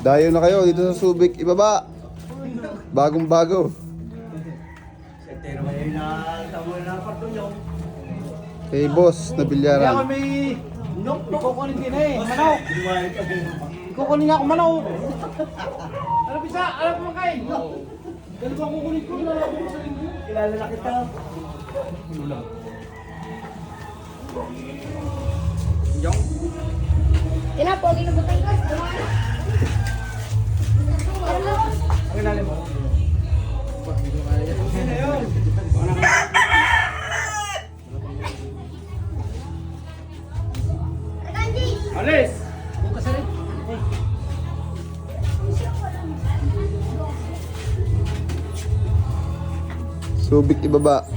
Dayo na kayo dito sa Subic, ibaba. Bagong bago. Kay boss na bilyaran. Kukunin din eh, manok. Kukunin niya ako manok. Ano bisa? Alam mo kay? Dalawa kukunin ko na ako sa linggo. Kilala na kita. Jong. Ina po, ginabutay ko. Ang ilalim mo. Sino yun? Alis! Bukas na rin. Subic, ibaba.